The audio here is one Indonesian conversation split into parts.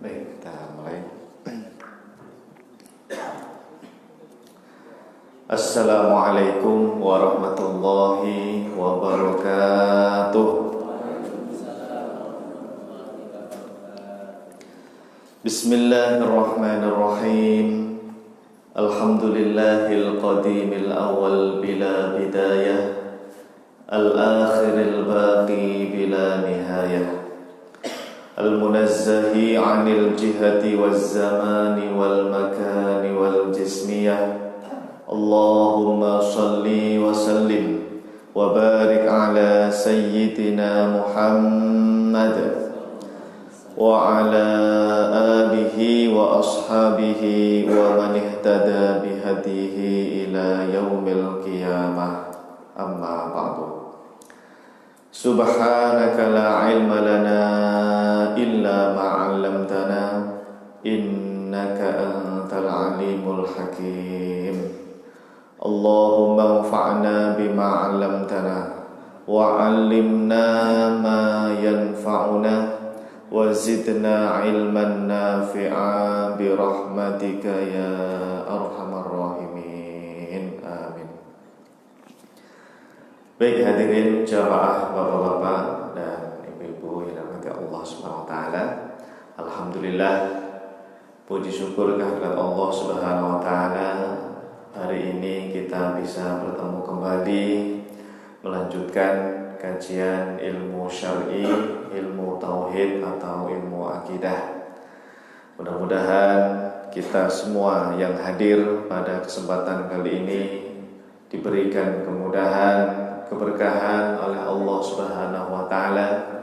Baik, kita mulai. Assalamualaikum warahmatullahi wabarakatuh. Bismillahirrahmanirrahim. Alhamdulillahil qadimil awal bila bidayah, al-akhiril baqi bila nihayah, al-munazzahi anil jihati waz zamani wal makani wal jismiyah. Allahumma salli wa sallim wa barik ala sayyidina Muhammad wa ala alihi wa ashabihi wa man ihtada bihadihi ila yaumil qiyamah. Amma ba'du. Subhanaka la ilma lana illa ma 'allamtana innaka antal alimul hakim. Allahumma anfa'na bima 'allamtana wa 'allimna ma yanfa'una wa zidna 'ilman nafi'a bi rahmatika ya arhamar rahimin. Amin. Baik hadirin jamaah bapak-bapak dan ibu-ibu yang dirahmati Allah Subhanahu wa taala. Alhamdulillah, puji syukur kehadirat Allah Subhanahu wa taala. Hari ini kita bisa bertemu kembali melanjutkan kajian ilmu syar'i, ilmu tauhid atau ilmu akidah. Mudah-mudahan kita semua yang hadir pada kesempatan kali ini diberikan kemudahan, keberkahan oleh Allah Subhanahu wa taala,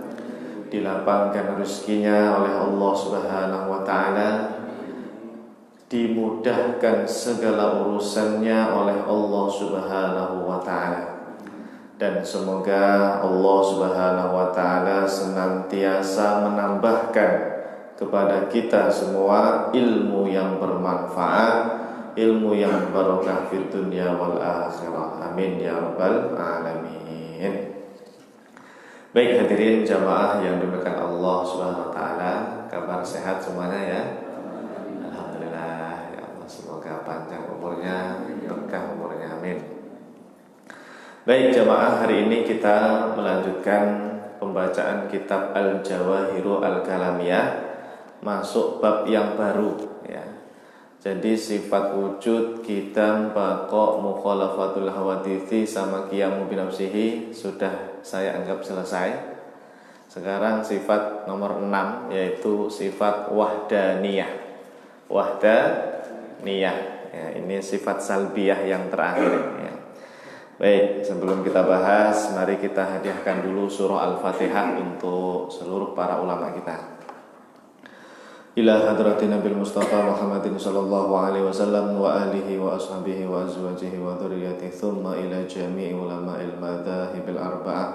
dilapangkan rezekinya oleh Allah Subhanahu wa taala, dimudahkan segala urusannya oleh Allah Subhanahu wa taala, dan semoga Allah Subhanahu wa taala senantiasa menambahkan kepada kita semua ilmu yang bermanfaat, ilmu yang barokah fid dunya wal akhirah. Amin ya rabbal alamin. Baik hadirin jamaah yang dimuliakan Allah Subhanahu wa taala, kabar sehat semuanya ya? Semoga panjang umurnya, berkah umurnya, amin. Baik jamaah, hari ini kita melanjutkan pembacaan kitab Al-Jawahiru Al-Kalamiyah, masuk bab yang baru ya. Jadi sifat wujud, qidam, baqa, mukhalafatul hawadithi sama qiyamu binafsihi sudah saya anggap selesai. Sekarang sifat nomor 6, yaitu sifat wahdaniyah. Wahdaniyah ya, ini sifat salbiyah yang terakhir ya. Baik, sebelum kita bahas, mari kita hadiahkan dulu surah Al-Fatihah untuk seluruh para ulama kita. Ila hadratin Nabil Mustafa Muhammadin sallallahu alaihi wasallam wa alihi wa ashabihi wa azwajihi wa dhurriyyatihi, thumma ila jami'i ulama'il madhahibil arba'ah,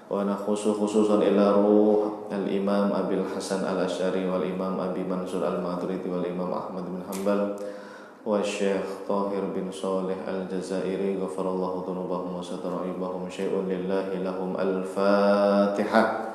wa nakhusu khususan ila ruh al-imam Abil Hasan al-Asy'ari wal imam Abi Mansur al-Maturidi wal imam Ahmad bin Hanbal wa Syekh Tahir bin Salih al-Jazairi, ghafarallahu dhunubahum wa satara aibahum, syai'un lillahi lahum. Al-Fatihah.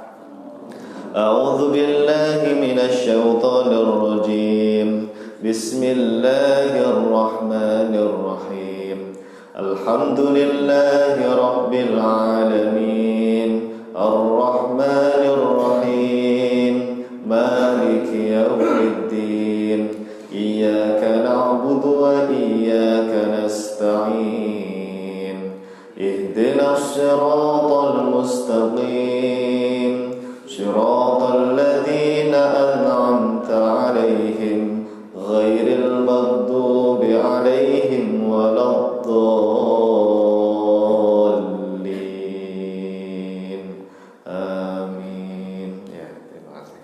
A'udzu billahi minasy syaithanir rajim. Bismillahirrahmanirrahim. Alhamdulillahi rabbil alamin, ar-rahmanir rahim, maliki yaumiddin, iyyaka na'budu wa iyyaka nasta'in, ihdinas siratal mustaqim, siratal ladzina an'amta 'alaihim ghairil maghdubi 'alaihim waladdallin. Amin. Ya, terima kasih.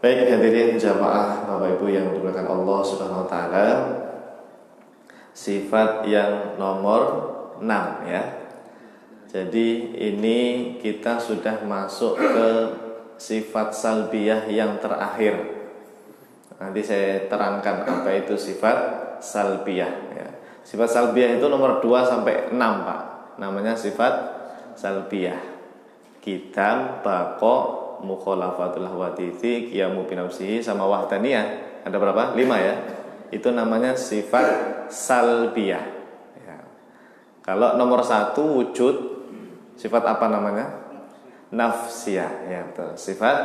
Baik hadirin jamaah Bapak Ibu yang dimuliakan Allah Subhanahu wa taala, sifat yang nomor 6 ya. Jadi ini kita sudah masuk ke sifat salbiyah yang terakhir. Nanti saya terangkan apa itu sifat salbiyah ya. Sifat salbiyah itu nomor 2 sampai 6 Pak. Namanya sifat salbiyah. Qidam, baqa, mukhalafatul hawadithi, qiyamu binafsihi, sama wahdaniyah. Ada berapa? 5 ya. Itu namanya sifat salbiyah ya. Kalau nomor 1 wujud, sifat apa namanya? Nafsiyah ya, betul. Sifat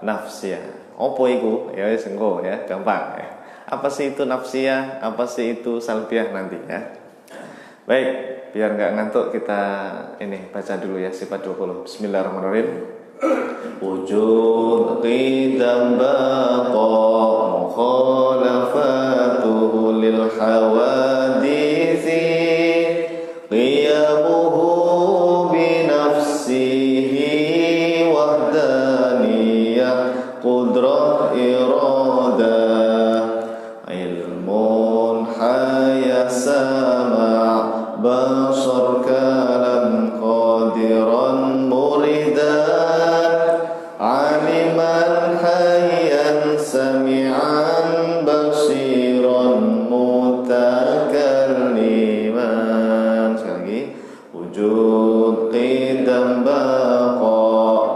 nafsiyah. Opo iku? Ya wis engko ya, gampang ya. Apa sih itu nafsiyah? Apa sih itu salbiyah nanti ya? Baik, biar nggak ngantuk kita ini baca dulu ya sifat 20. Bismillahirrahmanirrahim. Wujud qidam baqa mukhalafatuhu lil hawadithi qiyamuhu bi nafsihi wahdaniyah qudrah iradah ilmun hayasama basar kalam qadiran muridan aliman hayyan sami'an basiran mutakalliman. Sekali lagi, wujud qidam baqa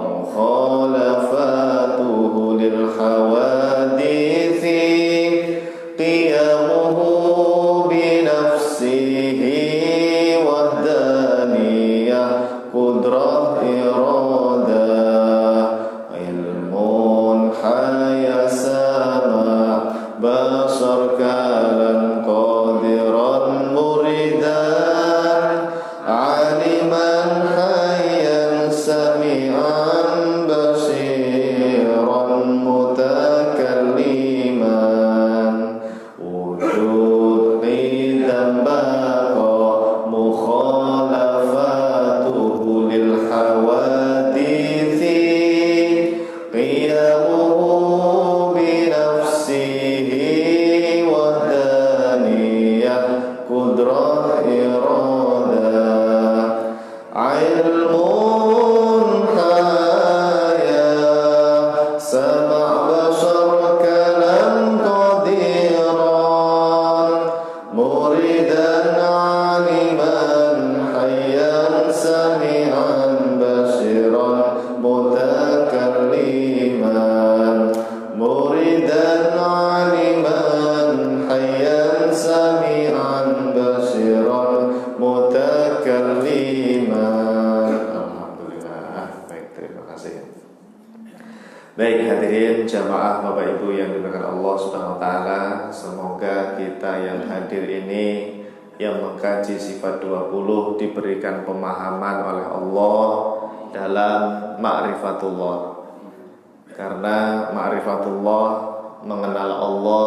mukhalafatuhu lil hawadithi qiyamuhu bi nafsihi wahdaniyah qudrah iradah ilmun hayasama basar kalam qadiran muridan aliman hayyan sami'an basiran mutakalliman. Wujud qidam baqa mukhalafatuhu lil hawadithi qiyamuhu bi nafsihi wahdaniyah qudrah iradah ilmun haya sama' basar kalam qadiran muridan aliman hayyan sami'an basiran mutakalliman muridan aliman hayyan sami'an basiran mutakalliman. Alhamdulillah. Baik, terima kasih. Baik hadirin jamaah Bapak Ibu yang dimuliakan Allah Subhanahu wa taala, semoga kita yang hadir ini yang mengkaji sifat 20 diberikan pemahaman oleh Allah dalam ma'rifatullah. Karena ma'rifatullah, mengenal Allah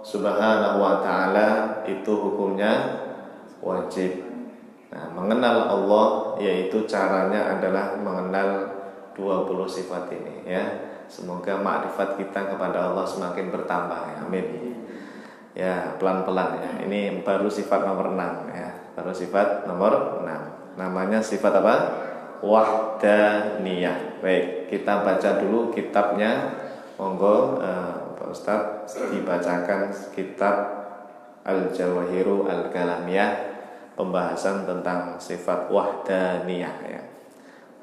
Subhanahu wa taala itu hukumnya wajib. Nah, mengenal Allah yaitu caranya adalah mengenal 20 sifat ini ya. Semoga makrifat kita kepada Allah semakin bertambah ya. Amin. Ya, pelan-pelan ya. Ini baru sifat nomor 6 ya. Baru sifat nomor 6. Namanya sifat apa? Wahdaniyah. Baik, kita baca dulu kitabnya. Monggo Pak Ustadz dibacakan kitab Al-Jawahiru Al-Kalamiyah, pembahasan tentang sifat wahdaniyah ya.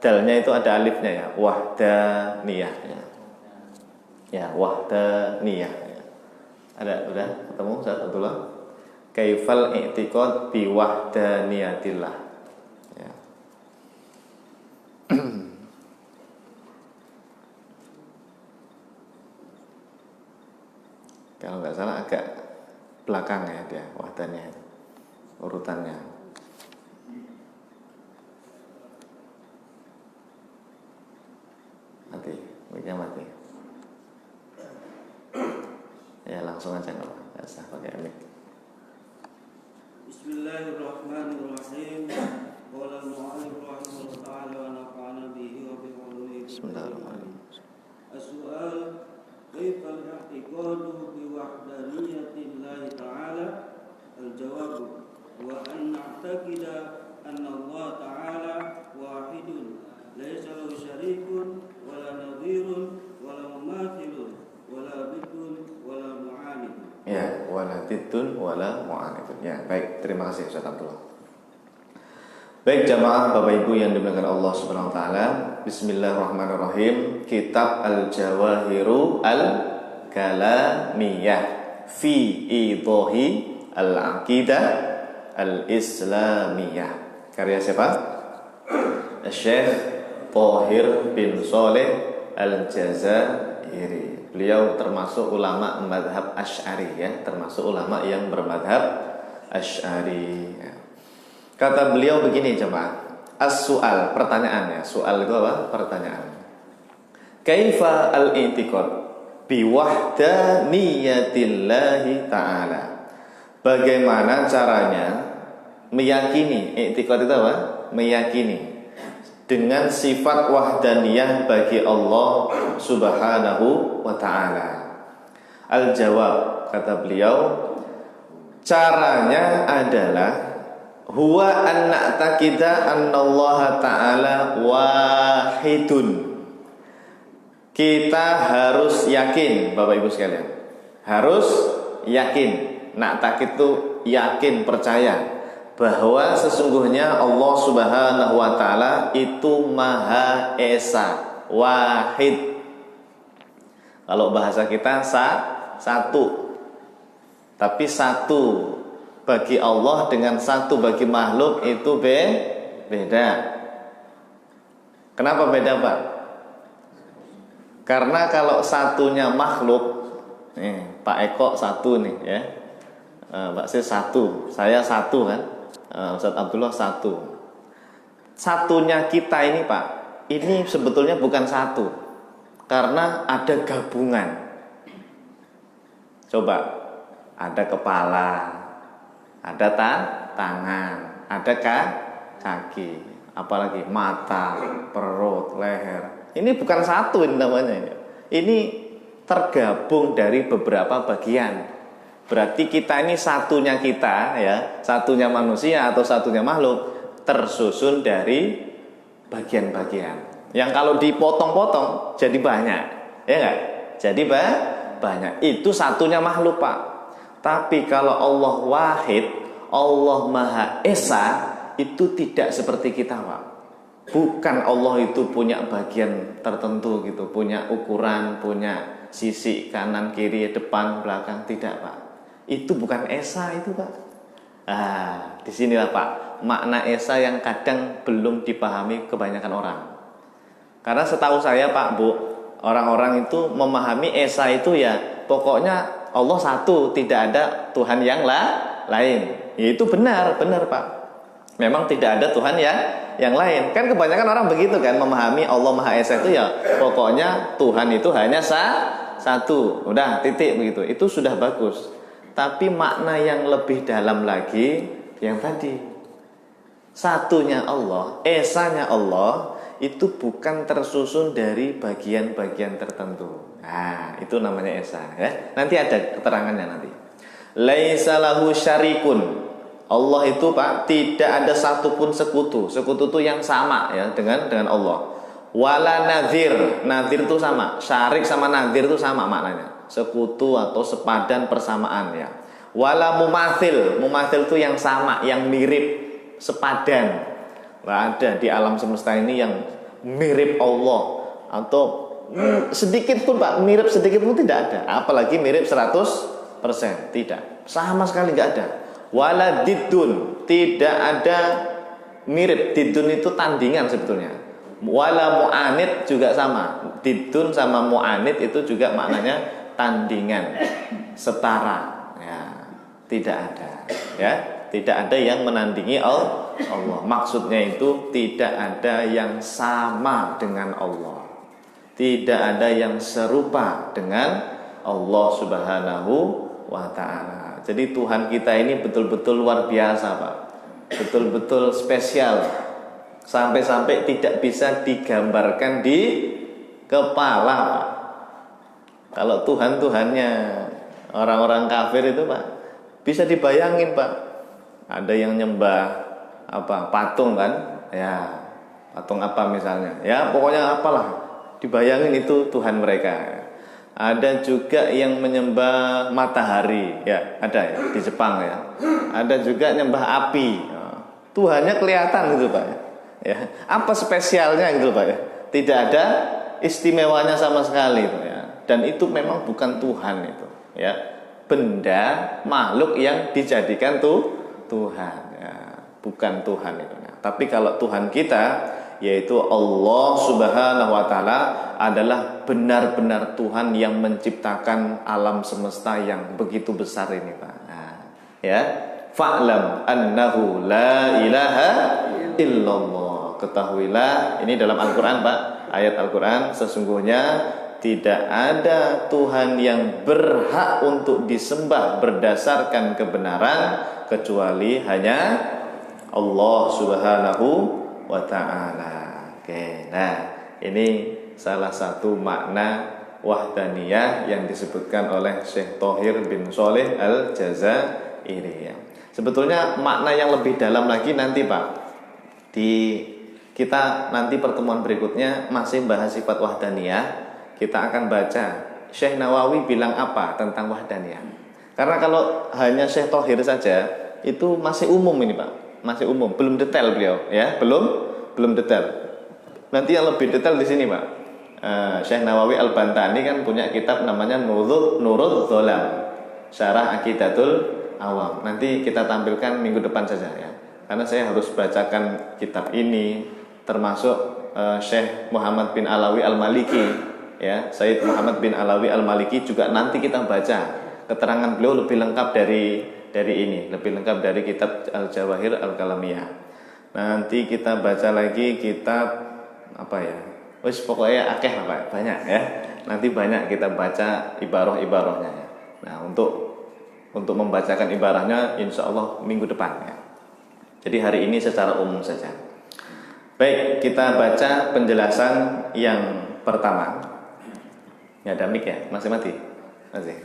Dalnya itu ada alifnya ya, wahdaniyah ya. Ya, wahdaniyah ya. Ada, udah ketemu Ustaz Abdullah? Kaifal i'tiqad bi wahdaniyatillah ya. Kalau nggak salah agak belakang ya dia wahdaniyah urutannya. Mati, mic-nya mati. Ya langsung aja nggak usah pakai mic. Bismillahirrahmanirrahim. Qala al-mu'allif rahimahullah ta'ala wa nafa'ana bihi wa bil ulumi. Bismillahirrahmanirrahim. As-su'al kaifa al-i'tiqadu bi wahdaniyatillahi ta'ala? Al-jawab wa an na'taqida anna Allah ta'ala wahidun laysa lahu syarikun wala nadhirun wala mumathilun wala bidun wala mu'anid. Ya, wala tiddun wala mu'anidun. Ya, baik, terima kasih Ustaz Abdullah. Baik jamaah Bapak Ibu yang dimuliakan Allah Subhanahu wa taala. Bismillahirrahmanirrahim. Kitab Al-Jawahiru Al-Kalamiyah fi Idhahi Al-Aqidah Al-Islamiyah. Karya siapa? Syekh Thahir bin Shalih Al-Jazairi. Beliau termasuk ulama madhab Asy'ari ya, termasuk ulama yang bermadhab Asy'ari ya. Kata beliau begini jemaah, as-su'al, pertanyaannya. Soal itu apa? Pertanyaan. Kaifa al-i'tiqad bi wahdaniyatillahi ta'ala. Bagaimana caranya meyakini, i'tiqad itu apa? Meyakini dengan sifat wahdaniyah bagi Allah Subhanahu wa ta'ala. Al-jawab, kata beliau, caranya adalah huwa an na'taqida annallaha ta'ala wahidun. Kita harus yakin, Bapak Ibu sekalian, harus yakin. Na'taqid itu yakin, percaya bahwa sesungguhnya Allah Subhanahu wa ta'ala itu Maha Esa, wahid. Kalau bahasa kita satu. Tapi satu bagi Allah dengan satu bagi makhluk itu beda. Kenapa beda, Pak? Karena kalau satunya makhluk, nih, Pak Eko satu nih ya, Pak Sis satu, saya satu kan, Ustadz Abdullah satu. Satunya kita ini Pak, ini sebetulnya bukan satu, karena ada gabungan. Coba, ada kepala, ada tangan, ada kaki, apalagi mata, perut, leher. Ini bukan satu ini namanya. Ini tergabung dari beberapa bagian. Berarti kita ini satunya kita ya, satunya manusia atau satunya makhluk tersusun dari bagian-bagian. Yang kalau dipotong-potong jadi banyak, ya enggak? Jadi banyak. Itu satunya makhluk, Pak. Tapi kalau Allah wahid, Allah Maha Esa, itu tidak seperti kita, Pak. Bukan Allah itu punya bagian tertentu gitu, punya ukuran, punya sisi kanan, kiri, depan, belakang, tidak, Pak. Itu bukan Esa itu, Pak. Disinilah, Pak, makna Esa yang kadang belum dipahami kebanyakan orang. Karena setahu saya, Pak, Bu, orang-orang itu memahami Esa itu ya pokoknya Allah satu, tidak ada Tuhan yang lain. Ya, itu benar Pak. Memang tidak ada Tuhan yang lain. Kan kebanyakan orang begitu kan, memahami Allah Maha Esa itu ya pokoknya Tuhan itu hanya satu. Udah, titik begitu. Itu sudah bagus. Tapi makna yang lebih dalam lagi yang tadi. Satunya Allah, Esanya Allah itu bukan tersusun dari bagian-bagian tertentu. Nah, itu namanya Esa ya. Nanti ada keterangannya nanti. Laisa lahu syarikun. Allah itu, Pak, tidak ada satupun sekutu. Sekutu itu yang sama ya dengan Allah. Wala nadhir. Nadhir itu sama. Syarik sama nadhir itu sama maknanya. Sekutu atau sepadan, persamaan ya. Wala mumathil. Mumathil itu yang sama, yang mirip, sepadan. Nggak ada di alam semesta ini yang mirip Allah atau sedikit pun, Pak, mirip sedikit pun tidak ada. Apalagi mirip 100%, tidak. Sama sekali nggak ada. Wala diddun, tidak ada mirip. Diddun itu tandingan sebetulnya. Wala mu'anid juga sama. Diddun sama mu'anid itu juga maknanya tandingan, setara. Ya, tidak ada. Ya, tidak ada yang menandingi Allah. Maksudnya itu tidak ada yang sama dengan Allah. Tidak ada yang serupa dengan Allah Subhanahu wa ta'ala. Jadi Tuhan kita ini betul-betul luar biasa, Pak. Betul-betul spesial. Sampai-sampai tidak bisa digambarkan di kepala, Pak. Kalau Tuhan-Tuhannya orang-orang kafir itu, Pak, bisa dibayangin, Pak. Ada yang nyembah patung kan? Ya, patung apa misalnya? Ya, pokoknya apalah. Dibayangin itu Tuhan mereka. Ada juga yang menyembah matahari, ya, ada ya di Jepang ya. Ada juga nyembah api. Tuhannya kelihatan gitu Pak ya. Apa spesialnya gitu Pak ya? Tidak ada istimewanya sama sekali Pak ya. Dan itu memang bukan Tuhan itu ya. Benda makhluk yang dijadikan Tuhan ya. Bukan Tuhan itu ya. Tapi kalau Tuhan kita yaitu Allah Subhanahu wa taala adalah benar-benar Tuhan yang menciptakan alam semesta yang begitu besar ini Pak. Nah, ya. Fa'lam annahu la ilaha illallah. Ketahuilah, ini dalam Al-Qur'an Pak, ayat Al-Qur'an, sesungguhnya tidak ada Tuhan yang berhak untuk disembah berdasarkan kebenaran kecuali hanya Allah Subhanahu wa ta'ala. Oke, nah ini salah satu makna wahdaniyah yang disebutkan oleh Syekh Thohir bin Sholeh Al-Jazairi. Sebetulnya makna yang lebih dalam lagi nanti Pak, di kita nanti pertemuan berikutnya masih bahas sifat wahdaniyah. Kita akan baca Syekh Nawawi bilang apa tentang wahdaniyah. Karena kalau hanya Syekh Thohir saja itu masih umum ini Pak, masih umum, belum detail beliau ya, belum detail. Nanti yang lebih detail di sini Pak. Syekh Nawawi Al-Bantani kan punya kitab namanya Nurul Dholam, Syarah Aqidatul Awam. Nanti kita tampilkan minggu depan saja ya. Karena saya harus bacakan kitab ini, termasuk Syekh Muhammad bin Alawi Al-Maliki ya, Sayyid Muhammad bin Alawi Al-Maliki juga nanti kita baca keterangan beliau lebih lengkap dari ini, lebih lengkap dari kitab Al-Jawahir Al-Kalamiyah. Nanti kita baca lagi kitab apa ya? Wis pokoknya akeh Pak, banyak ya. Nanti banyak kita baca ibarah-ibarahnya ya. Nah, untuk membacakan ibarahnya insya Allah minggu depan ya. Jadi hari ini secara umum saja. Baik, kita baca penjelasan yang pertama. Ya, ada mic ya? Masih mati? Masih.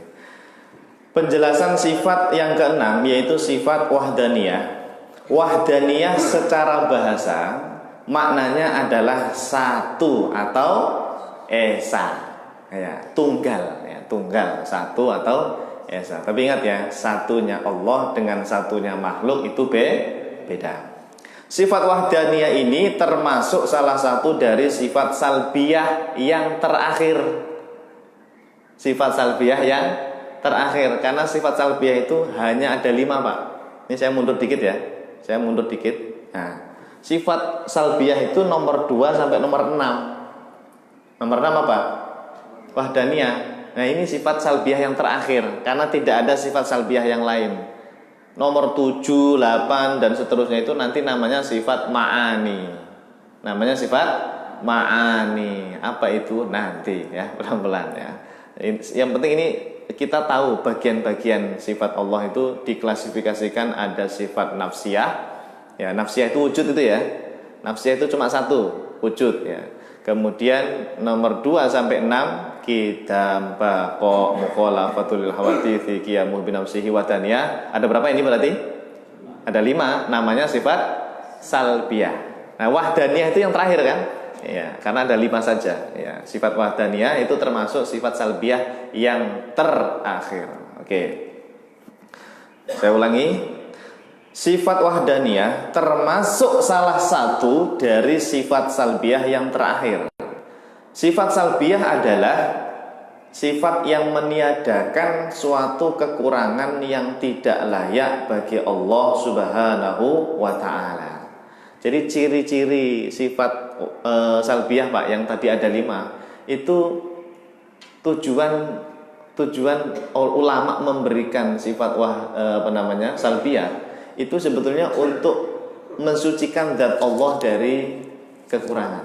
Penjelasan sifat yang keenam yaitu sifat wahdaniyah. Wahdaniyah secara bahasa maknanya adalah satu atau esa. Ya, tunggal ya, tunggal, satu atau esa. Tapi ingat ya, satunya Allah dengan satunya makhluk itu beda. Sifat wahdaniyah ini termasuk salah satu dari sifat salbiyah yang terakhir. Sifat salbiyah yang terakhir, karena sifat salbiyah itu hanya ada 5 Pak. Ini saya mundur dikit ya. Saya mundur dikit. Nah, sifat salbiyah itu nomor 2 sampai nomor 6. Nomor 6 apa? Wahdaniyah. Nah, ini sifat salbiyah yang terakhir, karena tidak ada sifat salbiyah yang lain. Nomor 7, 8 dan seterusnya itu nanti namanya sifat ma'ani. Namanya sifat ma'ani. Apa itu? Nanti ya, pelan-pelan ya. Yang penting ini kita tahu bagian-bagian sifat Allah itu diklasifikasikan ada sifat nafsiyah. Ya, nafsiyah itu wujud itu ya. Nafsiyah itu cuma satu, wujud ya. Kemudian nomor 2 sampai 6 kita baqo mukhalafatul hawadithi qiyamu bi nafsihi wadaniyah. Ada berapa ini berarti? Ada 5, namanya sifat salbiyah. Nah, wahdaniyah itu yang terakhir kan? Ya, karena ada 5 saja ya. Sifat wahdaniyah itu termasuk sifat salbiyah yang terakhir. Oke. Saya ulangi. Sifat wahdaniyah termasuk salah satu dari sifat salbiyah yang terakhir. Sifat salbiyah adalah sifat yang meniadakan suatu kekurangan yang tidak layak bagi Allah Subhanahu wa ta'ala. Jadi ciri-ciri sifat salbiyah Pak yang tadi ada 5 itu tujuan ulama memberikan sifat salbiyah itu sebetulnya untuk mensucikan zat Allah dari kekurangan.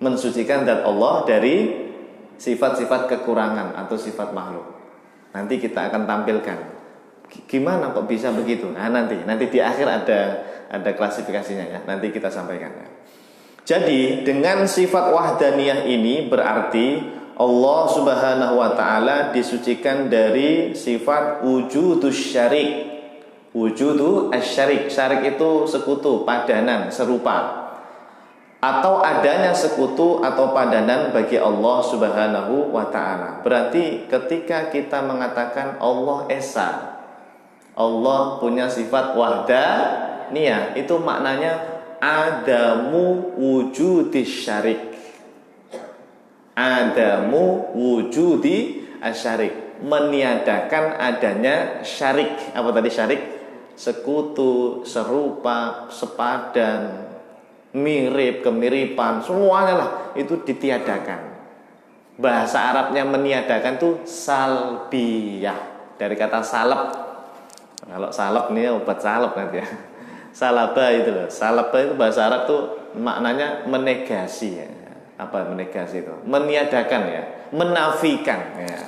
Mensucikan zat Allah dari sifat-sifat kekurangan atau sifat makhluk. Nanti kita akan tampilkan. Gimana kok bisa begitu? Nah, nanti di akhir ada klasifikasinya ya. Nanti kita sampaikan ya. Jadi dengan sifat wahdaniyah ini berarti Allah Subhanahu wa ta'ala disucikan dari sifat wujudus syarik. Wujudu asyarik. Syarik itu sekutu, padanan, serupa, atau adanya sekutu atau padanan bagi Allah Subhanahu wa ta'ala. Berarti ketika kita mengatakan Allah esa, Allah punya sifat niyah itu maknanya adamu wujudi syarik. Adamu wujudi asyarik, meniadakan adanya syarik. Apa tadi syarik? Sekutu, serupa, sepadan, mirip, kemiripan, semuanya lah itu ditiadakan. Bahasa Arabnya meniadakan tuh salbiyah, dari kata salab. Kalau salab ini obat salab nanti ya. Salaba itu loh. Salaba itu bahasa Arab tuh maknanya menegasi ya. Apa menegasi itu? Meniadakan ya, menafikan ya.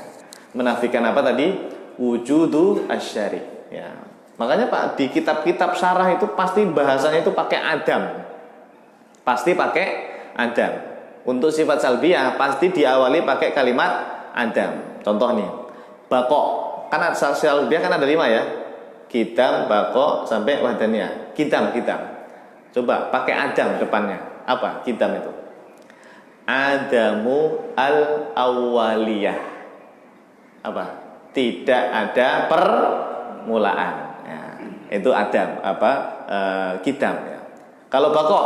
Menafikan apa tadi? Wujudu asyarik ya. Makanya Pak, di kitab-kitab syarah itu pasti bahasanya itu pakai adam. Pasti pakai adam. Untuk sifat salbiyah pasti diawali pakai kalimat adam. Contoh nih, bako. Kan salbiyah kan ada 5 ya. Kidam, bako sampai wahdaniyah. Kidam. Coba pakai adam depannya. Apa kidam itu? Adamu al-awwaliyah. Apa? Tidak ada permulaan. Ya, itu adam kidam ya. Kalau bako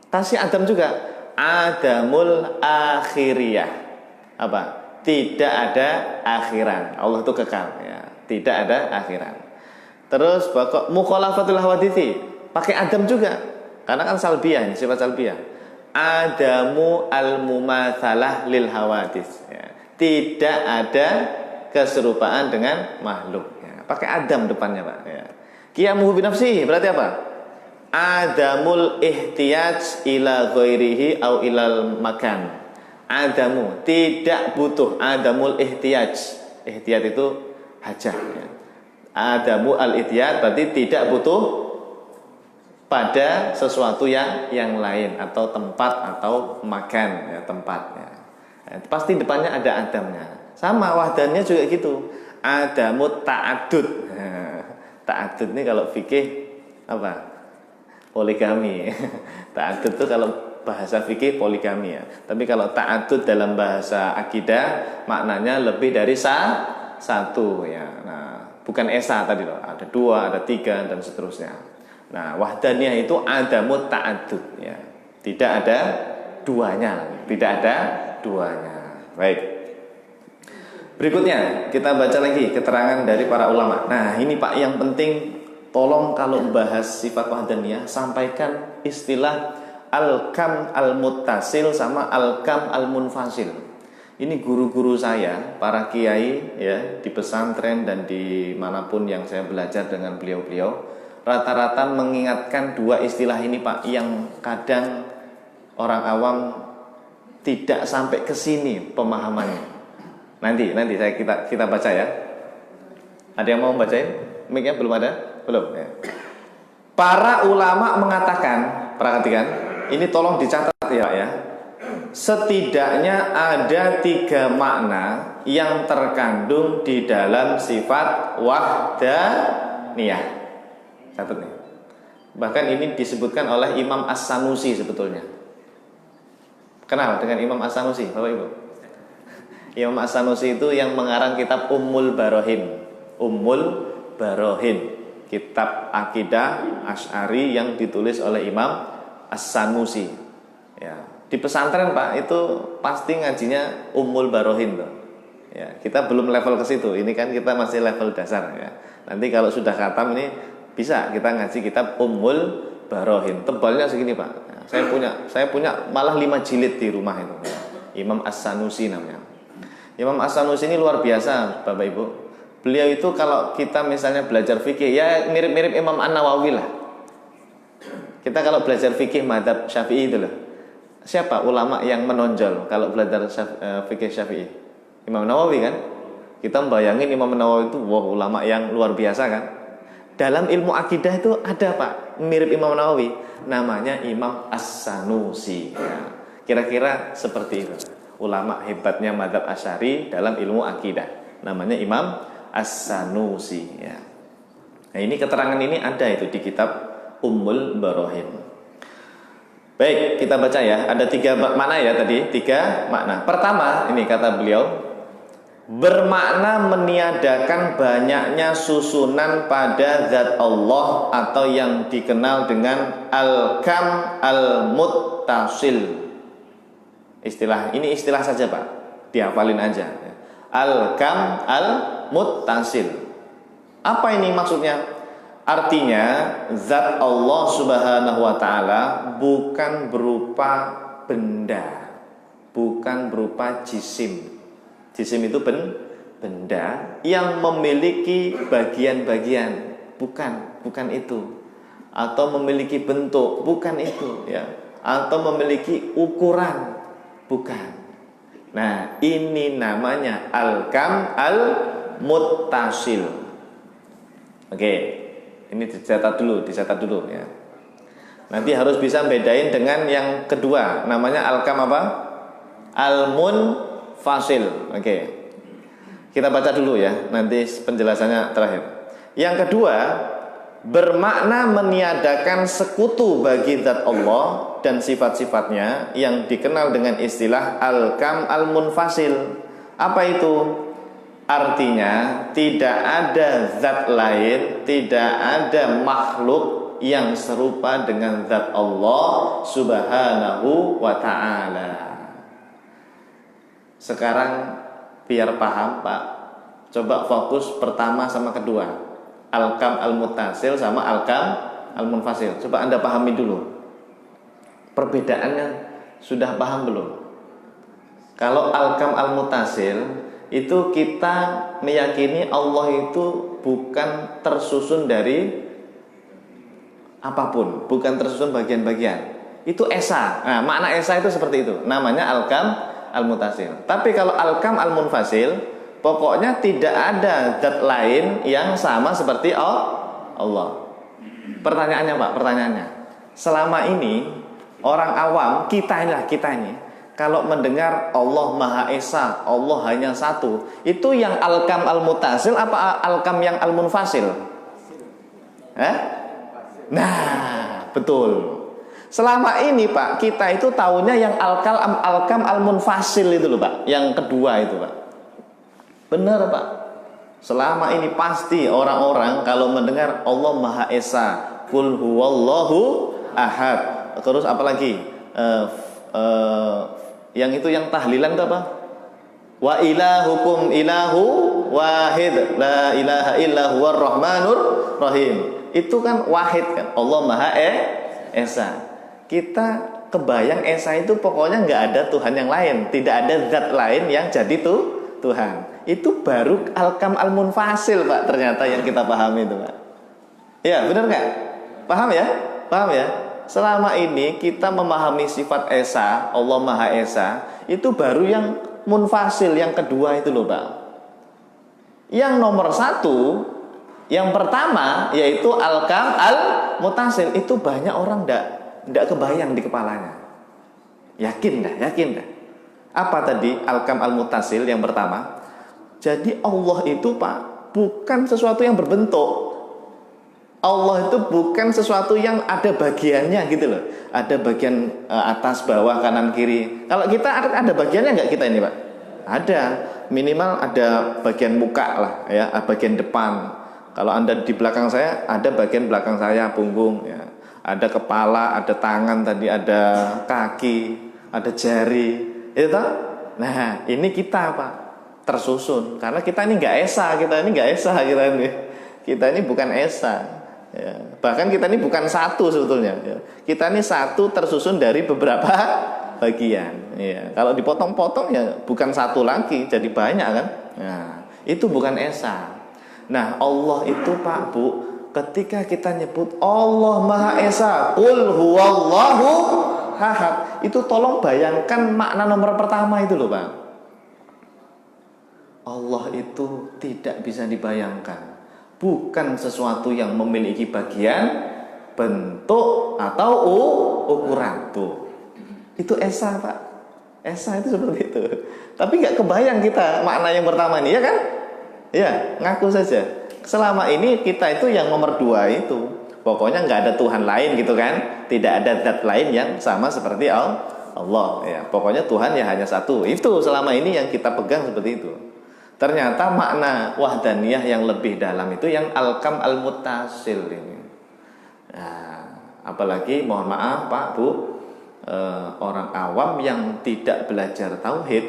kasih adam juga, adamul akhiriyah. Apa? Tidak ada akhiran. Allah itu kekal ya. Tidak ada akhiran. Terus bako mukhalafatul hawadithi pakai adam juga. Karena kan salbiyah, sifat salbiyah. Adamu al-mumatsalah lil hawadits ya. Tidak ada keserupaan dengan makhluk ya. Pakai adam depannya Pak ya. Qiyamuhu binafsihi berarti apa? Adamul ihtiyaj ila ghairihi au ilal makan. Adamu tidak butuh, adamul ihtiyaj. Ihtiyaj itu hajat ya. Adamu al-ihtiyaj berarti tidak butuh pada sesuatu yang lain atau tempat atau makan ya, tempatnya. Ya, pasti depannya ada adamnya. Sama wahdannya juga gitu. Adamu ta'addud. Nah, ta'addud ini kalau fikih apa? Poligami. Ta'addud itu kalau bahasa fikih poligami ya. Tapi kalau ta'addud dalam bahasa akidah maknanya lebih dari satu ya. Nah, bukan esa tadi loh. Ada 2, ada 3 dan seterusnya. Nah, wahdaniyah itu adamu ta'addud ya. Tidak ada duanya. Baik. Berikutnya kita baca lagi keterangan dari para ulama. Nah, ini Pak yang penting, tolong kalau bahas sifat wahdaniyah sampaikan istilah al-kam al-muttasil sama al-kam al-munfasil. Ini guru-guru saya, para kiai ya, di pesantren dan di manapun yang saya belajar dengan beliau-beliau, rata-rata mengingatkan 2 istilah ini Pak, yang kadang orang awam tidak sampai ke sini pemahamannya. Nanti kita baca ya. Ada yang mau bacain? Mic-nya belum ada? Belum ya. Para ulama mengatakan, perhatikan, ini tolong dicatat ya Pak ya. Setidaknya ada 3 makna yang terkandung di dalam sifat wahdaniyah. Catat nih. Bahkan ini disebutkan oleh Imam As-Sanusi sebetulnya. Kenal dengan Imam As-Sanusi, Bapak Ibu? Imam As-Sanusi itu yang mengarang kitab Ummul Barohin. Kitab akidah Asy'ari yang ditulis oleh Imam As-Sanusi. Ya, di pesantren Pak itu pasti ngajinya Ummul Barohin tuh. Ya, kita belum level ke situ. Ini kan kita masih level dasar ya. Nanti kalau sudah khatam ini bisa kita ngaji kitab Ummul Barohin. Tebalnya segini Pak. Ya, saya punya malah 5 jilid di rumah itu. Ya. Imam As-Sanusi namanya. Imam As-Sanusi ini luar biasa Bapak Ibu. Beliau itu kalau kita misalnya belajar fikih ya mirip-mirip Imam An-Nawawi lah. Kita kalau belajar fikih mazhab Syafi'i itu loh. Siapa ulama yang menonjol kalau belajar fikih Syafi'i? Imam Nawawi kan? Kita membayangin Imam Nawawi itu ulama yang luar biasa kan? Dalam ilmu akidah itu ada Pak, mirip Imam Nawawi, namanya Imam As-Sanusi ya. Kira-kira seperti itu. Ulama hebatnya mazhab Asy'ari dalam ilmu akidah, namanya Imam As-Sanusi ya. Nah, ini keterangan ini ada itu di kitab Ummul Barohin. Baik, kita baca ya. Ada 3 makna ya tadi, 3 makna. Pertama, ini kata beliau, bermakna meniadakan banyaknya susunan pada zat Allah atau yang dikenal dengan al-kam al-muttasil. Istilah ini istilah saja Pak, dihafalin aja. Al-kam al-muttasil. Apa ini maksudnya? Artinya zat Allah Subhanahu wa taala bukan berupa benda, bukan berupa jisim. Jisim itu benda yang memiliki bagian-bagian, bukan itu. Atau memiliki bentuk, bukan itu ya. Atau memiliki ukuran, bukan. Nah, ini namanya al-kam al-muttasil. Oke, ini dicatat dulu ya. Nanti harus bisa bedain dengan yang kedua, namanya al-kam apa? Al-munfasil. Oke. Kita baca dulu ya, nanti penjelasannya terakhir. Yang kedua, bermakna meniadakan sekutu bagi zat Allah dan sifat-sifatnya yang dikenal dengan istilah al-kam al-munfasil. Apa itu? Artinya tidak ada zat lain, tidak ada makhluk yang serupa dengan zat Allah Subhanahu wa ta'ala. Sekarang biar paham Pak, coba fokus pertama sama kedua, al-kam al-muttasil sama al-kam al-munfasil. Coba Anda pahami dulu perbedaannya, sudah paham belum? Kalau al-kam al-muttasil itu kita meyakini Allah itu bukan tersusun dari apapun, bukan tersusun bagian-bagian. Itu esa. Nah, makna esa itu seperti itu. Namanya al-kam al-muttasil. Tapi kalau al-kam al-munfasil, pokoknya tidak ada zat lain yang sama seperti Allah. Pertanyaannya Pak, selama ini orang awam, kita ini kalau mendengar Allah Maha Esa, Allah hanya satu, itu yang al-kam al-muttasil apa al-kam yang al-munfasil? Nah, betul. Selama ini Pak, kita itu tahunya yang al-kam al-munfasil itu loh Pak, yang kedua itu Pak. Benar Pak. Selama ini pasti orang-orang kalau mendengar Allah Maha Esa, Qul huwallahu ahad. Terus apalagi? Yang itu yang tahlilan itu apa? Wa ilahukum ilahu wahid, la ilaha illa huwar rahmanur rahim. Itu kan wahid kan, Allah Maha Esa. Kita kebayang Esa itu pokoknya nggak ada Tuhan yang lain, tidak ada zat lain yang jadi Tuhan. Itu baru al-kam al-munfasil Pak, ternyata yang kita pahami itu Pak. Ya benar nggak? Paham ya? Selama ini kita memahami sifat Esa, Allah Maha Esa, itu baru yang munfasil, yang kedua itu loh Pak. Yang nomor satu, yang pertama yaitu al-kam al-muttasil, itu banyak orang tidak kebayang di kepalanya. Yakin dah. Apa tadi al-kam al-muttasil yang pertama? Jadi Allah itu Pak bukan sesuatu yang berbentuk. Allah itu bukan sesuatu yang ada bagiannya gitu loh. Ada bagian atas, bawah, kanan, kiri. Kalau kita ada bagiannya nggak kita ini Pak? Ada. Minimal ada bagian muka lah ya, bagian depan. Kalau Anda di belakang saya, ada bagian belakang saya, punggung ya. Ada kepala, ada tangan tadi, ada kaki, ada jari. Itu toh? Nah, ini kita Pak tersusun. Karena kita ini nggak esa, kita ini bukan esa. Ya, bahkan kita ini bukan satu sebetulnya ya. Kita ini satu tersusun dari beberapa bagian ya. Kalau dipotong-potong ya bukan satu lagi, jadi banyak kan. Nah, itu bukan esa. Nah, Allah itu Pak Bu, ketika kita nyebut Allah Maha Esa, Qul huwallahu ahad, itu tolong bayangkan makna nomor pertama itu loh Pak. Allah itu tidak bisa dibayangkan, bukan sesuatu yang memiliki bagian, bentuk atau ukuran tuh. Itu esa Pak. Esa itu seperti itu. Tapi nggak kebayang kita makna yang pertama ini ya kan? Ya ngaku saja. Selama ini kita itu yang nomor dua itu. Pokoknya nggak ada Tuhan lain gitu kan? Tidak ada zat lain yang sama seperti Allah. Ya pokoknya Tuhan ya hanya satu. Itu selama ini yang kita pegang seperti itu. Ternyata makna wahdaniyah yang lebih dalam itu yang al-kam al-muttasil ini. Nah, apalagi mohon maaf Pak Bu, orang awam yang tidak belajar tauhid,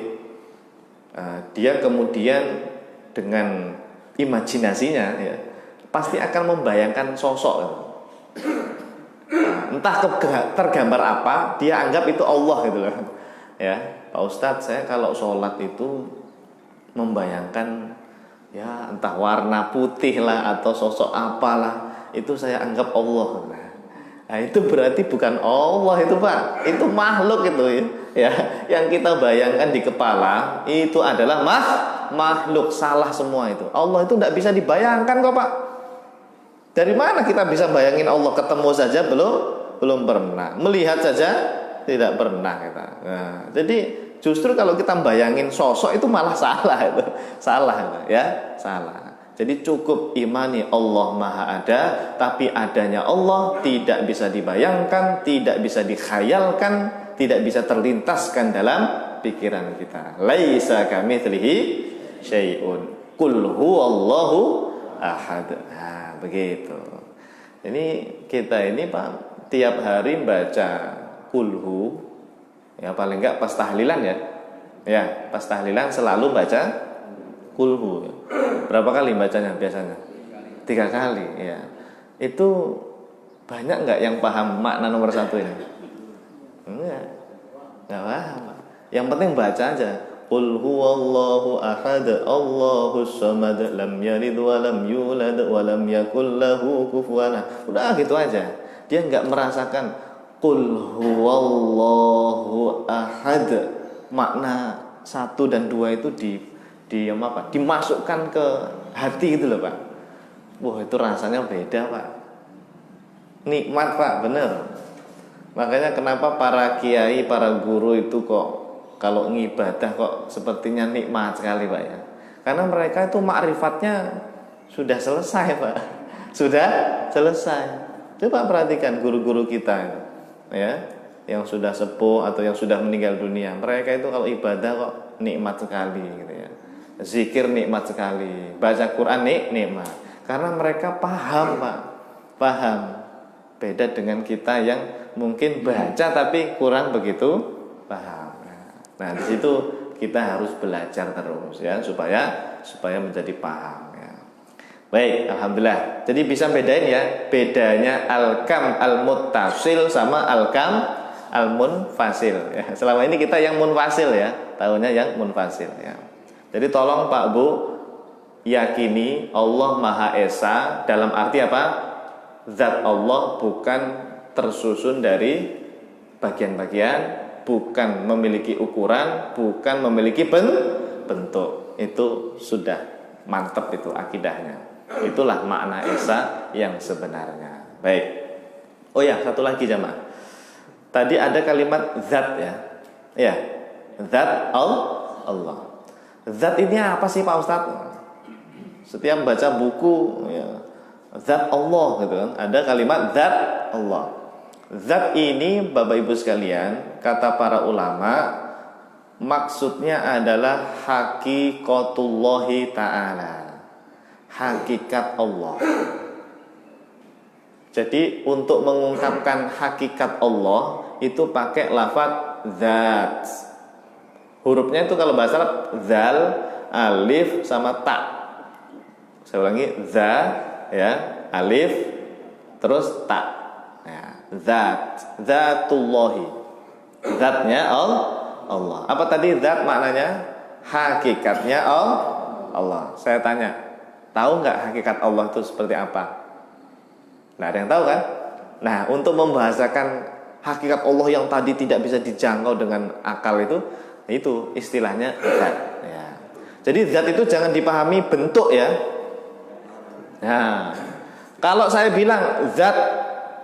dia kemudian dengan imajinasinya ya, pasti akan membayangkan sosok. Entah tergambar apa, dia anggap itu Allah gitu loh. Ya, Pak Ustadz, saya kalau sholat itu membayangkan ya entah warna putih lah atau sosok apalah, itu saya anggap Allah. Nah, itu berarti bukan Allah itu Pak, itu makhluk itu ya. Yang kita bayangkan di kepala itu adalah makhluk, salah semua itu. Allah itu tidak bisa dibayangkan kok Pak. Dari mana kita bisa bayangin Allah? Ketemu saja belum pernah, melihat saja tidak pernah kita. Nah, jadi justru kalau kita bayangin sosok itu malah salah itu, salah. Jadi cukup imani Allah Maha Ada, tapi adanya Allah tidak bisa dibayangkan, tidak bisa dikhayalkan, tidak bisa terlintaskan dalam pikiran kita. Laisa kamitslihi syai'un. Qul huwallahu ahad. Nah, begitu. Ini kita ini Pak tiap hari baca kulhu, ya paling enggak pas tahlilan ya. Ya, pas tahlilan selalu baca kulhu. Berapa kali bacanya biasanya? 3 kali, ya. Itu banyak enggak yang paham makna nomor 1 ini? Enggak paham. Yang penting baca aja. Qul huwallahu ahad, Allahus samad, lam yalid wa lam yulad wa lam yakul lahu kufuwan ahad. Udah gitu aja. Dia enggak merasakan Qul huwallahu ahad, makna 1 dan 2 itu dimasukkan ke hati gitu loh Pak. Wah, itu rasanya beda Pak. Nikmat Pak, bener. Makanya kenapa para kiai, para guru itu kok kalau ngibadah kok sepertinya nikmat sekali Pak ya. Karena mereka itu makrifatnya sudah selesai Pak. Sudah selesai. Coba perhatikan guru-guru kita itu, ya, yang sudah sepuh atau yang sudah meninggal dunia. Mereka itu kalau ibadah kok nikmat sekali gitu ya. Zikir nikmat sekali, baca Quran nikmat. Karena mereka paham Pak. Paham. Beda dengan kita yang mungkin baca tapi kurang begitu paham. Nah, di situ kita harus belajar terus ya supaya menjadi paham ya. Baik, alhamdulillah. Jadi bisa bedain ya, bedanya al-kam al-muttasil sama al-kam al-munfasil ya. Selama ini kita yang munfasil ya, tahunya yang munfasil ya. Jadi tolong Pak Bu yakini Allah Maha Esa dalam arti apa? Zat Allah bukan tersusun dari bagian-bagian, bukan memiliki ukuran, bukan memiliki bentuk. Itu sudah mantap itu akidahnya. Itulah makna Esa yang sebenarnya. Baik. Oh ya, satu lagi jamaah. Tadi ada kalimat zat ya. Ya. Zat Allah. Zat ini apa sih Pak Ustadz? Setiap baca buku ya, zat Allah gitu kan. Ada kalimat zat Allah. Zat ini Bapak Ibu sekalian, kata para ulama, maksudnya adalah hakikatullahi ta'ala, hakikat Allah. Jadi untuk mengungkapkan hakikat Allah itu pakai lafaz zat. Hurufnya itu kalau bahasa Arab zal, alif sama ta. Saya ulangi, za ya, alif terus ta. Zat, zatullahi, zatnya Allah. Apa tadi zat maknanya? Hakikatnya Allah. Saya tanya, tahu nggak hakikat Allah itu seperti apa? Nggak ada yang tahu kan? Nah, untuk membahasakan hakikat Allah yang tadi tidak bisa dijangkau dengan akal itu istilahnya zat. Ya. Jadi zat itu jangan dipahami bentuk ya. Nah, kalau saya bilang zat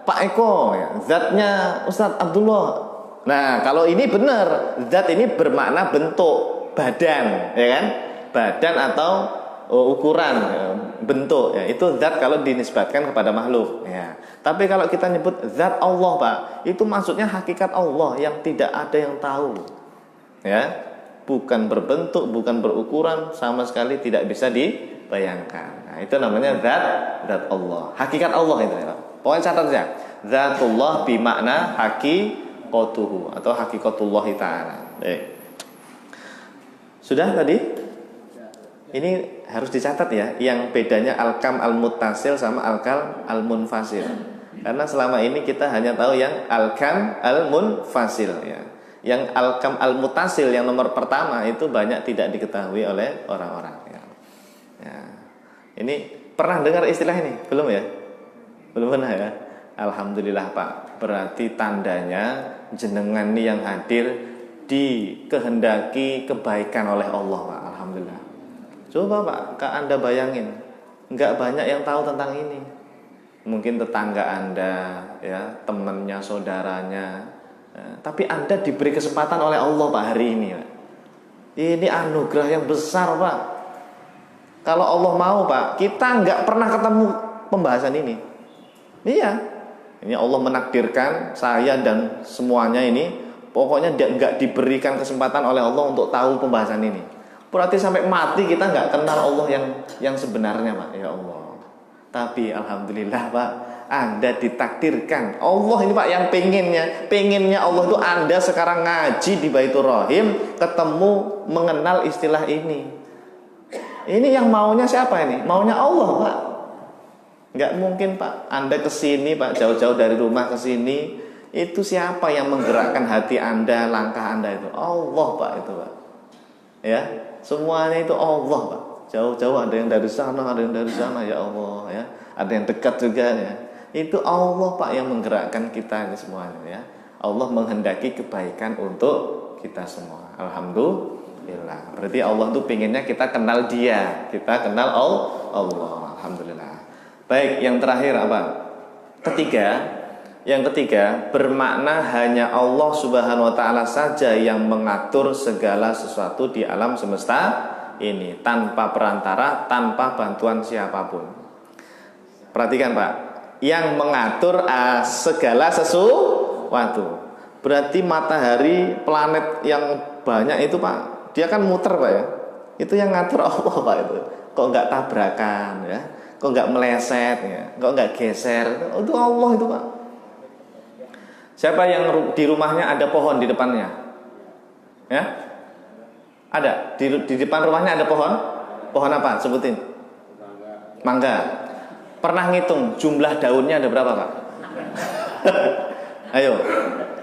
Pak Eko ya, zatnya Ustadz Abdullah. Nah, kalau ini benar, zat ini bermakna bentuk, badan, ya kan? Badan atau ukuran, ya, bentuk ya. Itu zat kalau dinisbatkan kepada makhluk ya. Tapi kalau kita nyebut zat Allah, Pak, itu maksudnya hakikat Allah yang tidak ada yang tahu. Ya. bukan berbentuk, bukan berukuran, sama sekali tidak bisa dibayangkan. Nah, itu namanya zat Allah, hakikat Allah itu ya. Pokoknya catat saja, zatullah bimakna hakikatuhu atau hakikatullah ta'ala. Sudah tadi? Ini harus dicatat ya, yang bedanya al-kam al-muttasil sama al-kal al-munfasil. Karena selama ini kita hanya tahu yang al-kam al-munfasil ya. Yang al-kam al-muttasil yang nomor pertama itu banyak tidak diketahui oleh orang-orang ya. Ya. Ini pernah dengar istilah ini? Belum ya? Belum pernah ya? Alhamdulillah Pak. Berarti tandanya jenengan ini yang hadir dikehendaki kebaikan oleh Allah Pak. Alhamdulillah. Coba Pak, Anda bayangin, nggak banyak yang tahu tentang ini. Mungkin tetangga Anda, ya, temannya, saudaranya. Tapi Anda diberi kesempatan oleh Allah Pak hari ini Pak. Ini anugerah yang besar Pak. Kalau Allah mau Pak, kita nggak pernah ketemu pembahasan ini. Iya, ini Allah menakdirkan saya dan semuanya ini, pokoknya nggak diberikan kesempatan oleh Allah untuk tahu pembahasan ini. Berarti sampai mati kita nggak kenal Allah yang sebenarnya Pak. Ya Allah. Tapi alhamdulillah Pak, Anda ditakdirkan Allah ini Pak yang pengennya Allah itu Anda sekarang ngaji di Baitur Rahim, ketemu mengenal istilah ini. Ini yang maunya siapa ini? Maunya Allah Pak. Nggak mungkin Pak Anda kesini Pak, jauh-jauh dari rumah kesini, itu siapa yang menggerakkan hati Anda, langkah Anda itu? Allah Pak itu Pak. Ya, semuanya itu Allah Pak. Jauh-jauh ada yang dari sana, ada yang dari sana ya Allah ya. Ada yang dekat juga ya. Itu Allah Pak yang menggerakkan kita ini semuanya ya. Allah menghendaki kebaikan untuk kita semua. Alhamdulillah. Berarti Allah tuh pengennya kita kenal Dia, kita kenal Allah. Alhamdulillah. Baik, yang terakhir apa? Yang ketiga, bermakna hanya Allah Subhanahu wa taala saja yang mengatur segala sesuatu di alam semesta ini, tanpa perantara, tanpa bantuan siapapun. Perhatikan Pak, yang mengatur segala sesuatu. Berarti matahari, planet yang banyak itu Pak, dia kan muter Pak ya. Itu yang ngatur Allah Pak itu. Kok nggak tabrakan ya? Kok nggak meleset ya? Kok nggak geser? Itu Allah itu Pak. Siapa yang di rumahnya ada pohon di depannya? Ya? Ada di depan rumahnya ada pohon? Pohon apa? Sebutin. Mangga. Pernah ngitung jumlah daunnya ada berapa Pak? Ayo.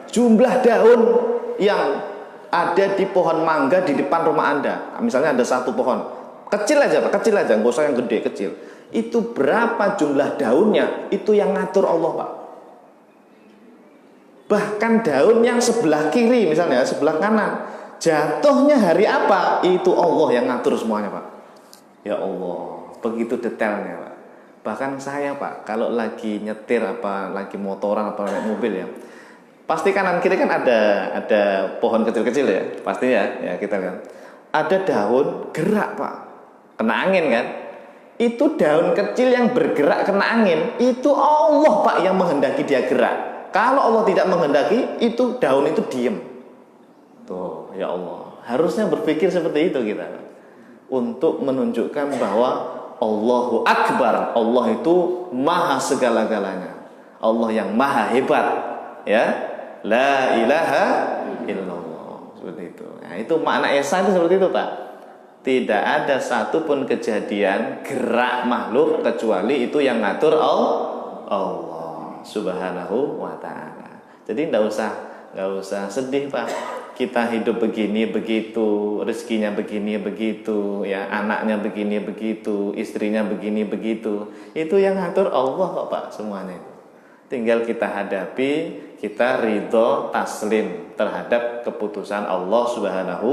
Jumlah daun yang ada di pohon mangga di depan rumah Anda. Misalnya ada satu pohon. Kecil aja Pak, kecil aja, nggak usah yang gede, kecil. Itu berapa jumlah daunnya? Itu yang ngatur Allah Pak. Bahkan daun yang sebelah kiri misalnya, sebelah kanan, jatuhnya hari apa? Itu Allah yang ngatur semuanya Pak. Ya Allah, begitu detailnya Pak. Bahkan saya Pak, kalau lagi nyetir apa, lagi motoran apa naik mobil ya, pasti kanan kiri kan ada pohon kecil-kecil ya, pasti ya kita kan. Ada daun gerak Pak, kena angin kan? Itu daun kecil yang bergerak kena angin, itu Allah Pak yang menghendaki dia gerak. Kalau Allah tidak menghendaki, itu daun itu diem. Tuh, ya Allah. Harusnya berpikir seperti itu kita. Untuk menunjukkan bahwa Allahu Akbar. Allah itu maha segala-galanya. Allah yang maha hebat. Ya. La ilaha illallah. Seperti itu. Nah, itu makna esa itu seperti itu Pak. Tidak ada satupun kejadian gerak makhluk kecuali itu yang ngatur Allah Subhanahu wa ta'ala. Jadi nggak usah sedih Pak. Kita hidup begini begitu, rezekinya begini begitu, ya anaknya begini begitu, istrinya begini begitu. Itu yang ngatur Allah kok Pak semuanya itu. Tinggal kita hadapi, kita ridho taslim terhadap keputusan Allah Subhanahu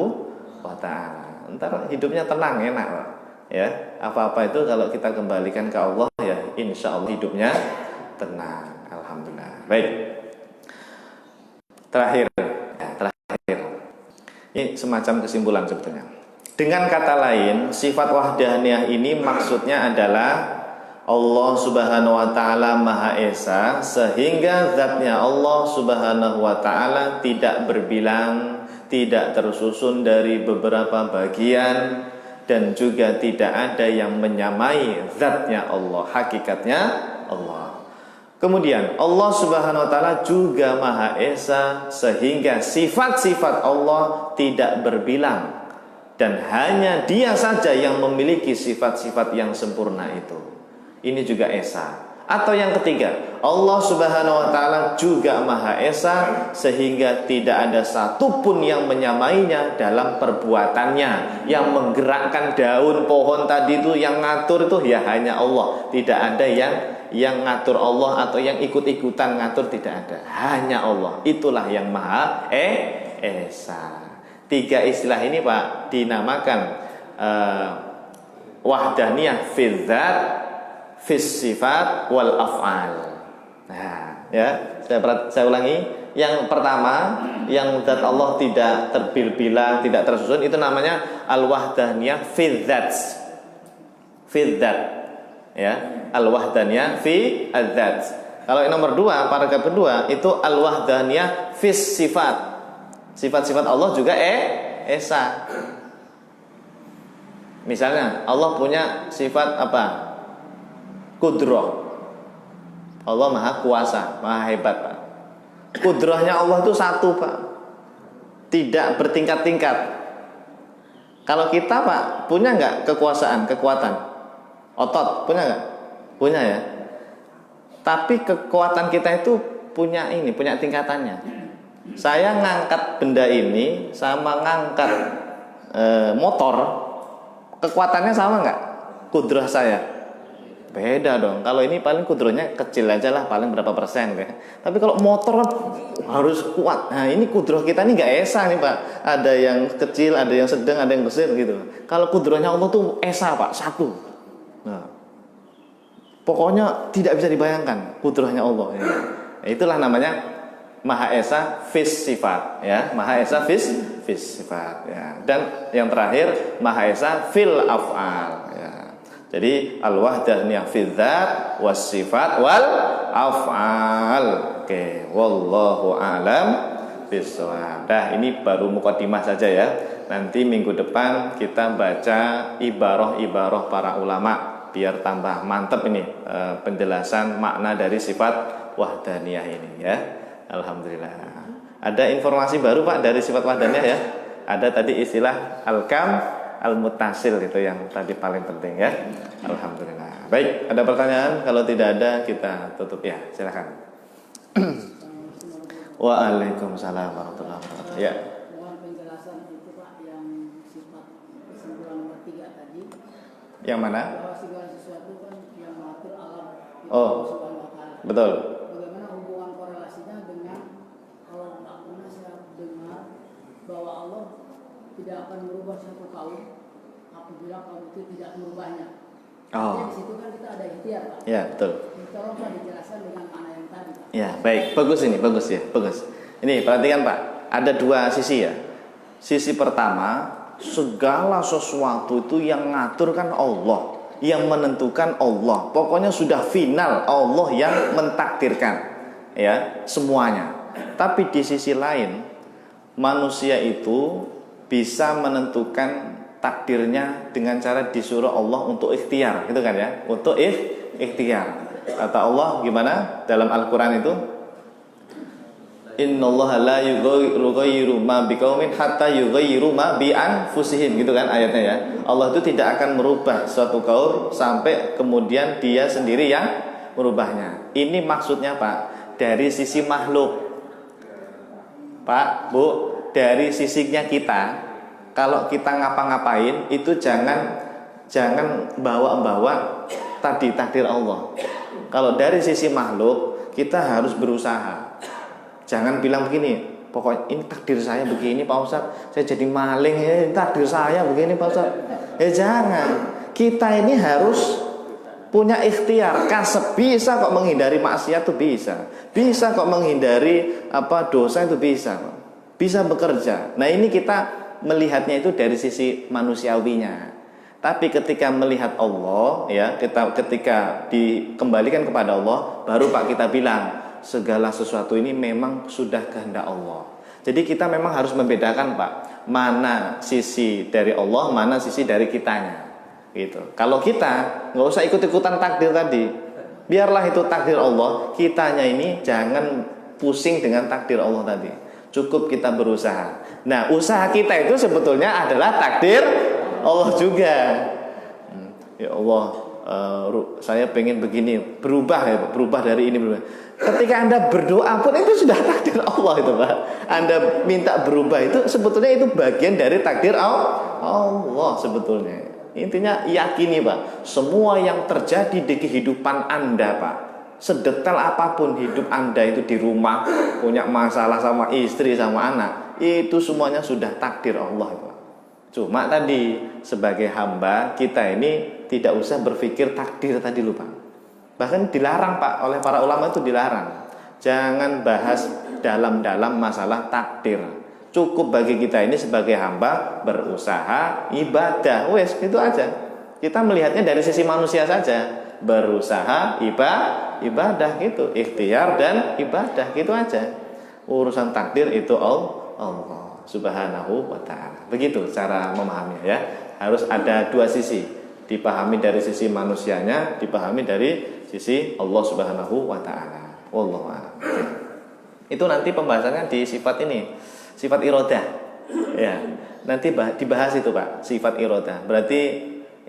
wa ta'ala. Ntar hidupnya tenang, enak Pak. Ya, apa-apa itu kalau kita kembalikan ke Allah ya insya Allah hidupnya tenang. Alhamdulillah. Baik. Terakhir. Ini semacam kesimpulan sebetulnya. Dengan kata lain, sifat wahdaniyah ini maksudnya adalah Allah Subhanahu wa taala Maha Esa, sehingga zatnya Allah Subhanahu wa taala tidak berbilang, tidak tersusun dari beberapa bagian, dan juga tidak ada yang menyamai zatnya Allah, hakikatnya Allah. Kemudian Allah Subhanahu wa taala juga Maha Esa, sehingga sifat-sifat Allah tidak berbilang, dan hanya Dia saja yang memiliki sifat-sifat yang sempurna itu. Ini juga Esa. Atau yang ketiga, Allah Subhanahu wa taala juga Maha Esa, sehingga tidak ada satupun yang menyamainya dalam perbuatannya. Yang menggerakkan daun pohon tadi itu, yang ngatur itu ya hanya Allah. Tidak ada yang ngatur Allah atau yang ikut-ikutan ngatur, tidak ada. Hanya Allah. Itulah yang Maha Esa. Tiga istilah ini Pak dinamakan wahdaniyah fil dzat, fis sifat, wal af'al. Nah, ya, saya ulangi. Yang pertama, yang zat Allah tidak terbil-bilang, tidak tersusun, itu namanya al-wahdaniyah fil dzat. Fil dzat. Ya, al-wahdaniyah fi adzat. Kalau yang nomor 2, paragraf kedua, itu al-wahdaniyah fis sifat. Sifat-sifat Allah juga esa. Misalnya Allah punya sifat apa? Kudroh. Allah maha kuasa, maha hebat Pak. Kudrohnya Allah itu satu Pak, tidak bertingkat-tingkat. Kalau kita Pak punya nggak kekuasaan, kekuatan? Otot punya nggak? Punya ya. Tapi kekuatan kita itu punya tingkatannya. Saya ngangkat benda ini sama ngangkat motor, kekuatannya sama nggak? Kudroh saya beda dong. Kalau ini paling kudrohnya kecil aja lah, paling berapa persen ya. Tapi kalau motor harus kuat. Nah ini kudroh kita ini nggak esa nih Pak. Ada yang kecil, ada yang sedang, ada yang besar gitu. Kalau kudrohnya Allah tuh esa Pak, satu. Nah, pokoknya tidak bisa dibayangkan kudrohnya Allah ya. Itulah namanya Maha Esa fis sifat ya. Maha Esa fis sifat ya. Dan yang terakhir Maha Esa fil af'al ya. Jadi al-wahdaniyah fil dzat was sifat wal af'al. Oke, wallahu a'lam bishawab. Nah, ini baru mukadimah saja ya. Nanti minggu depan kita baca ibarah-ibarah para ulama, biar tambah mantap ini penjelasan makna dari sifat wahdaniyah ini ya. Alhamdulillah. Ada informasi baru Pak dari sifat wahdaniyah ya. Ada tadi istilah al-kam, al-muttasil, itu yang tadi paling penting ya. Alhamdulillah. Baik, ada pertanyaan? Kalau tidak ada kita tutup ya. Silakan. Waalaikumsalam warahmatullahi wabarakatuh. Ya. Mohon penjelasan itu Pak yang sifat kesimpulan nomor 3 tadi. Yang mana? Bahwa segala sesuatu kan yang mengatur alam. Oh, betul. Bagaimana hubungan korelasinya dengan kalau tak pernah saya dengar bahwa Allah tidak akan merubah satu kaum apabila kaum itu tidak merubahnya. Oh. Jadi di situ kan kita ada ikhtiar Pak. Ya, betul. Tolong Pak dijelaskan dengan makna yang tadi Pak. Ya, baik. Bagus ini, bagus ya, bagus. Ini perhatikan Pak, ada dua sisi ya. Sisi pertama, segala sesuatu itu yang ngatur kan Allah, yang menentukan Allah. Pokoknya sudah final, Allah yang mentakdirkan ya semuanya. Tapi di sisi lain, manusia itu bisa menentukan takdirnya dengan cara disuruh Allah untuk ikhtiar, gitu kan ya? Untuk ikhtiar. Kata Allah gimana dalam Al-Qur'an itu? Innallaha la yughayyiru ma biqaumin hatta yughayyiru ma bi anfusihim, gitu kan ayatnya ya. Allah itu tidak akan merubah suatu kaum sampai kemudian dia sendiri yang merubahnya. Ini maksudnya Pak, dari sisi makhluk. Pak, Bu, dari sisinya kita, kalau kita ngapa-ngapain itu jangan bawa-bawa tadi takdir Allah. Kalau dari sisi makhluk, kita harus berusaha. Jangan bilang begini, pokoknya ini takdir saya begini Pak Ustaz, saya jadi maling ya, takdir saya begini Pak Ustaz. Ya jangan. Kita ini harus punya ikhtiar, kasep, bisa kok menghindari maksiat itu bisa. Bisa kok menghindari dosa itu bisa. Bisa bekerja. Nah, ini kita melihatnya itu dari sisi manusiawinya. Tapi ketika melihat Allah ya, ketika dikembalikan kepada Allah, baru Pak kita bilang segala sesuatu ini memang sudah kehendak Allah. Jadi kita memang harus membedakan Pak, mana sisi dari Allah, mana sisi dari kitanya. Gitu. Kalau kita nggak usah ikut-ikutan takdir tadi, biarlah itu takdir Allah. Kitanya ini jangan pusing dengan takdir Allah tadi. Cukup kita berusaha. Nah, usaha kita itu sebetulnya adalah takdir Allah juga. Ya Allah, saya pengen begini, berubah dari ini berubah. Ketika Anda berdoa pun itu sudah takdir Allah itu Pak. Anda minta berubah itu sebetulnya itu bagian dari takdir Allah sebetulnya. Intinya yakini Pak, semua yang terjadi di kehidupan Anda Pak, sedetail apapun hidup Anda itu di rumah, punya masalah sama istri sama anak, itu semuanya sudah takdir Allah Pak. Cuma tadi sebagai hamba kita ini tidak usah berpikir takdir tadi lupa. Bahkan dilarang Pak, oleh para ulama itu dilarang. Jangan bahas dalam-dalam masalah takdir. Cukup bagi kita ini sebagai hamba berusaha ibadah. Wes, itu aja. Kita melihatnya dari sisi manusia saja. Berusaha ibadah gitu, ikhtiar dan ibadah gitu aja. Urusan takdir itu Allah Subhanahu wa ta'ala. Begitu cara memahaminya ya. Harus ada dua sisi. Dipahami dari sisi manusianya, dipahami dari sisi Allah Subhanahu wa ta'ala. Wallahu a'lam. Itu nanti pembahasannya di sifat ini, sifat iradah. Ya, nanti dibahas itu Pak, sifat iradah. Berarti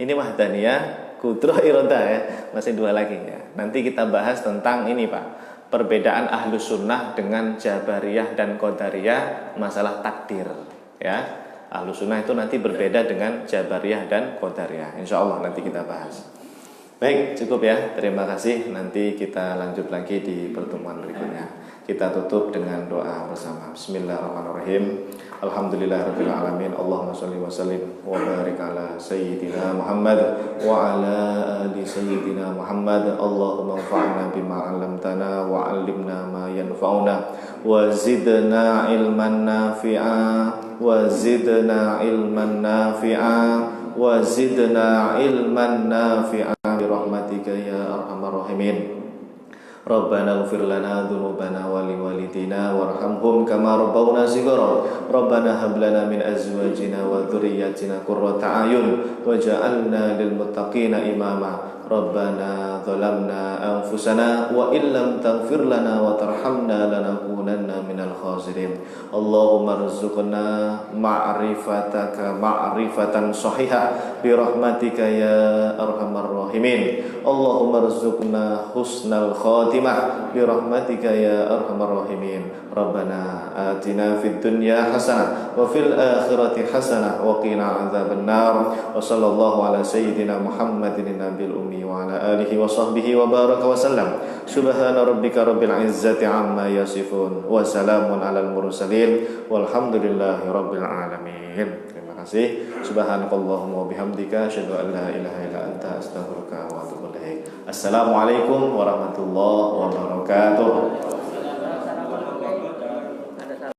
ini wahdaniyah, qudrah iradah ya. Masih dua lagi ya. Nanti kita bahas tentang ini Pak, perbedaan Ahlus Sunnah dengan Jabariyah dan Qadariyah masalah takdir. Ya. Ahlus Sunnah itu nanti berbeda dengan Jabariyah dan Qadariyah. Insya Allah nanti kita bahas. Baik, cukup ya. Terima kasih. Nanti kita lanjut lagi di pertemuan berikutnya. Kita tutup dengan doa bersama. Bismillahirrahmanirrahim. Alhamdulillahirabbil alamin. Allahumma shalli wa sallim wa barik ala sayyidina Muhammad wa ala ali sayyidina Muhammad. Allahumma anfa'na bima 'allamtana wa 'allimna ma yanfa'una wa zidna ilman nafi'a wa zidna ilman nafi'a wa zidna ilman nafi'a bi rahmatika ya arhamar rahimin. Rabbana ighfir lana dhunubana wa liwalidina warhamhum kama rabbawna shighara. Rabbana hab lana min azwajina wa dhurriyyatina qurrata a'yun waj'alna lil muttaqina imama. Rabbana zalamna anfusana wa illam taghfir lana wa tarhamna lanakunanna minal khasirin. Allahumma rzuqna ma'rifataka ma'rifatan sahihah bi rahmatika ya arhamar rahimin. Allahumma rzuqna husnal khatimah bi rahmatika ya arhamar rahimin. Rabbana atina fid dunya hasanah wa fil akhirati hasanah wa qina adzabannar. Wa sallallahu ala sayyidina Muhammadin nabiyil ummi wa ala alihi wa sahbihi wa baraka wa sallam. Subhana rabbika rabbil izzati amma yasifun wa salamun alal mursalin walhamdulillahi rabbil alamin. Terima kasih. Subhanakallahumma wa bihamdika asyhadu an la ilaha illa anta astaghfiruka wa atubu ilaik. Assalamualaikum warahmatullahi wabarakatuh.